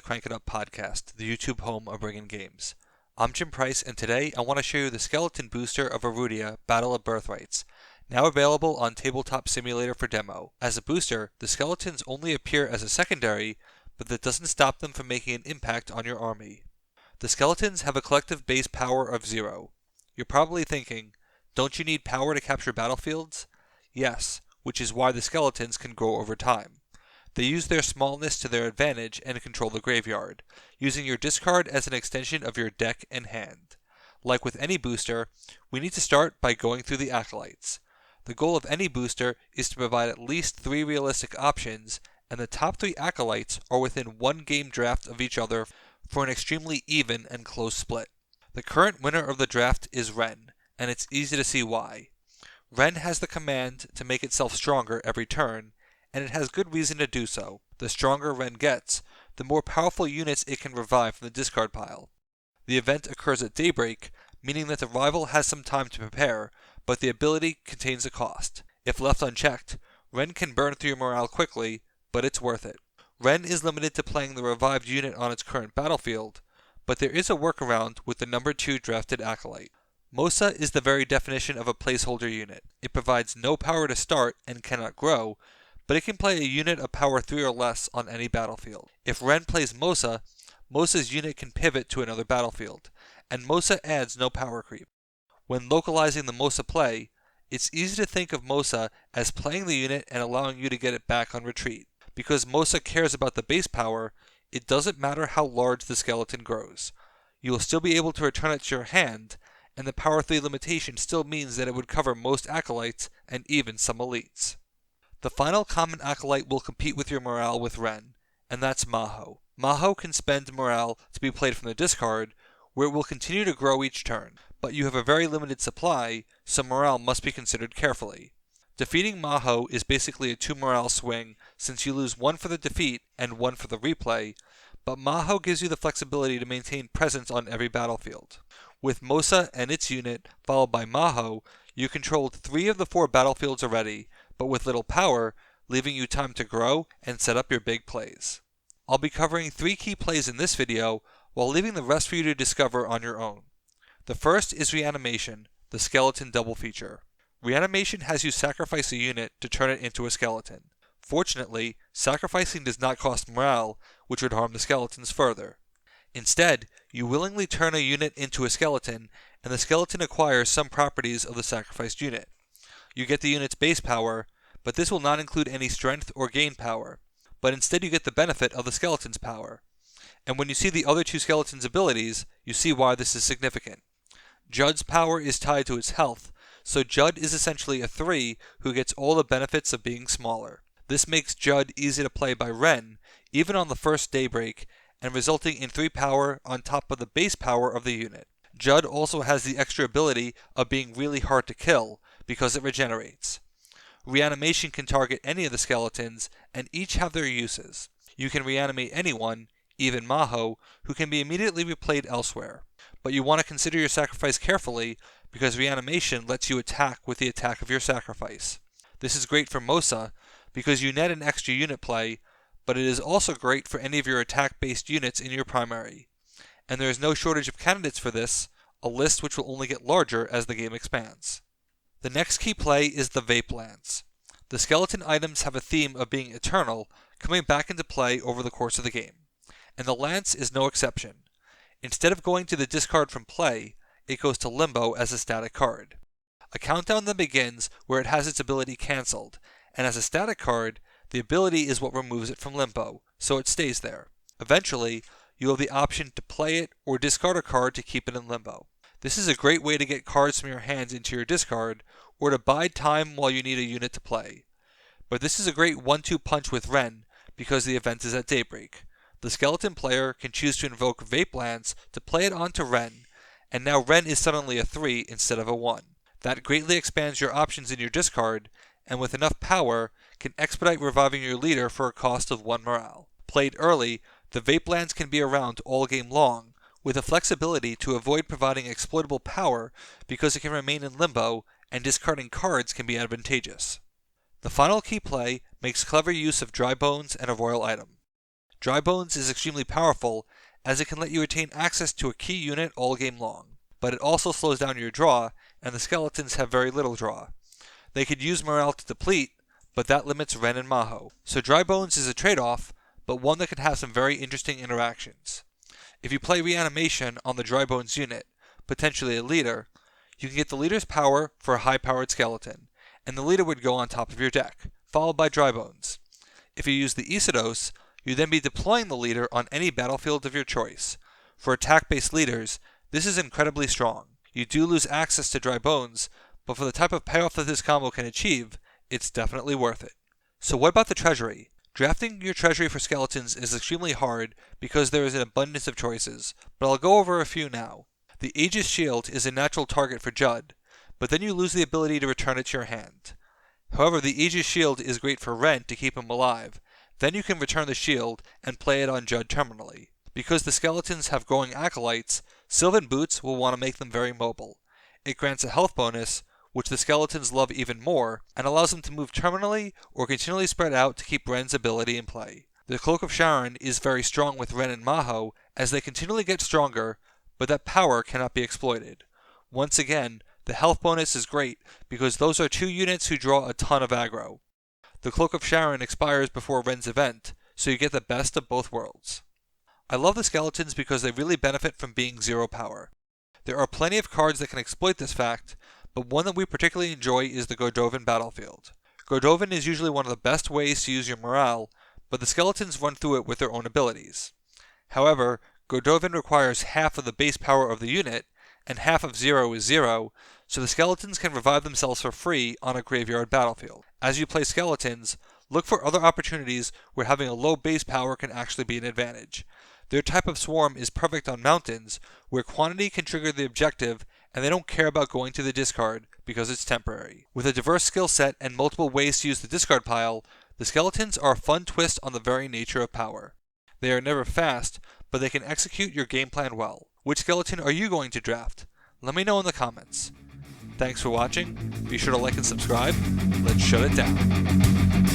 Crank It Up podcast, the YouTube home of Bringin' Games. I'm Jim Price, and today I want to show you the skeleton booster of Erudia Battle of Birthrights, now available on Tabletop Simulator for demo. As a booster, the skeletons only appear as a secondary, but that doesn't stop them from making an impact on your army. The skeletons have a collective base power of 0. You're probably thinking, don't you need power to capture battlefields? Yes, which is why the skeletons can grow over time. They use their smallness to their advantage and control the graveyard, using your discard as an extension of your deck and hand. Like with any booster, we need to start by going through the Acolytes. The goal of any booster is to provide at least 3 realistic options, and the top 3 Acolytes are within 1 game draft of each other for an extremely even and close split. The current winner of the draft is Ren, and it's easy to see why. Ren has the command to make itself stronger every turn, and it has good reason to do so. The stronger Ren gets, the more powerful units it can revive from the discard pile. The event occurs at daybreak, meaning that the rival has some time to prepare, but the ability contains a cost. If left unchecked, Ren can burn through your morale quickly, but it's worth it. Ren is limited to playing the revived unit on its current battlefield, but there is a workaround with the number 2 drafted Acolyte. Mosa is the very definition of a placeholder unit. It provides no power to start and cannot grow, but it can play a unit of power 3 or less on any battlefield. If Ren plays Mosa, Mosa's unit can pivot to another battlefield, and Mosa adds no power creep. When localizing the Mosa play, it's easy to think of Mosa as playing the unit and allowing you to get it back on retreat. Because Mosa cares about the base power, it doesn't matter how large the skeleton grows. You will still be able to return it to your hand, and the power 3 limitation still means that it would cover most Acolytes and even some Elites. The final common Acolyte will compete with your morale with Ren, and that's Maho. Maho can spend morale to be played from the discard, where it will continue to grow each turn, but you have a very limited supply, so morale must be considered carefully. Defeating Maho is basically a 2 morale swing, since you lose 1 for the defeat and 1 for the replay, but Maho gives you the flexibility to maintain presence on every battlefield. With Mosa and its unit, followed by Maho, you controlled 3 of the 4 battlefields already, but with little power, leaving you time to grow and set up your big plays. I'll be covering 3 key plays in this video, while leaving the rest for you to discover on your own. The first is Reanimation, the skeleton double feature. Reanimation has you sacrifice a unit to turn it into a skeleton. Fortunately, sacrificing does not cost morale, which would harm the skeletons further. Instead, you willingly turn a unit into a skeleton, and the skeleton acquires some properties of the sacrificed unit. You get the unit's base power, but this will not include any strength or gain power, but instead you get the benefit of the skeleton's power. And when you see the other 2 skeletons' abilities, you see why this is significant. Judd's power is tied to its health, so Judd is essentially a 3 who gets all the benefits of being smaller. This makes Judd easy to play by Ren, even on the first daybreak, and resulting in 3 power on top of the base power of the unit. Judd also has the extra ability of being really hard to kill, because it regenerates. Reanimation can target any of the skeletons, and each have their uses. You can reanimate anyone, even Maho, who can be immediately replayed elsewhere. But you want to consider your sacrifice carefully, because reanimation lets you attack with the attack of your sacrifice. This is great for Mosa, because you net an extra unit play, but it is also great for any of your attack-based units in your primary. And there is no shortage of candidates for this, a list which will only get larger as the game expands. The next key play is the Vape Lance. The skeleton items have a theme of being eternal, coming back into play over the course of the game, and the Lance is no exception. Instead of going to the discard from play, it goes to Limbo as a static card. A countdown then begins where it has its ability cancelled, and as a static card, the ability is what removes it from Limbo, so it stays there. Eventually, you have the option to play it or discard a card to keep it in Limbo. This is a great way to get cards from your hands into your discard, or to bide time while you need a unit to play. But this is a great 1-2 punch with Ren, because the event is at daybreak. The skeleton player can choose to invoke Vape Lance to play it onto Ren, and now Ren is suddenly a 3 instead of a 1. That greatly expands your options in your discard, and with enough power, can expedite reviving your leader for a cost of 1 morale. Played early, the Vape Lance can be around all game long, with the flexibility to avoid providing exploitable power because it can remain in Limbo, and discarding cards can be advantageous. The final key play makes clever use of dry bones and a royal item. Dry Bones is extremely powerful as it can let you retain access to a key unit all game long, but it also slows down your draw, and the skeletons have very little draw. They could use morale to deplete, but that limits Ren and Maho. So Dry Bones is a trade-off, but one that can have some very interesting interactions. If you play Reanimation on the Dry Bones unit, potentially a leader, you can get the leader's power for a high-powered skeleton, and the leader would go on top of your deck, followed by Dry Bones. If you use the Isados, you'd then be deploying the leader on any battlefield of your choice. For attack-based leaders, this is incredibly strong. You do lose access to Dry Bones, but for the type of payoff that this combo can achieve, it's definitely worth it. So what about the treasury? Drafting your treasury for skeletons is extremely hard because there is an abundance of choices, but I'll go over a few now. The Aegis Shield is a natural target for Judd, but then you lose the ability to return it to your hand. However, the Aegis Shield is great for Ren to keep him alive. Then you can return the shield and play it on Judd terminally. Because the skeletons have growing acolytes, Sylvan Boots will want to make them very mobile. It grants a health bonus, which the skeletons love even more, and allows them to move terminally or continually spread out to keep Ren's ability in play. The Cloak of Sharon is very strong with Ren and Maho as they continually get stronger, but that power cannot be exploited. Once again, the health bonus is great because those are two units who draw a ton of aggro. The Cloak of Sharon expires before Ren's event, so you get the best of both worlds. I love the skeletons because they really benefit from being zero power. There are plenty of cards that can exploit this fact, but one that we particularly enjoy is the Godovan battlefield. Godovan is usually one of the best ways to use your morale, but the skeletons run through it with their own abilities. However, Godovan requires half of the base power of the unit, and half of 0 is 0, so the skeletons can revive themselves for free on a graveyard battlefield. As you play skeletons, look for other opportunities where having a low base power can actually be an advantage. Their type of swarm is perfect on mountains, where quantity can trigger the objective and they don't care about going to the discard because it's temporary. With a diverse skill set and multiple ways to use the discard pile, the skeletons are a fun twist on the very nature of power. They are never fast, but they can execute your game plan well. Which skeleton are you going to draft? Let me know in the comments. Thanks for watching. Be sure to like and subscribe. Let's shut it down.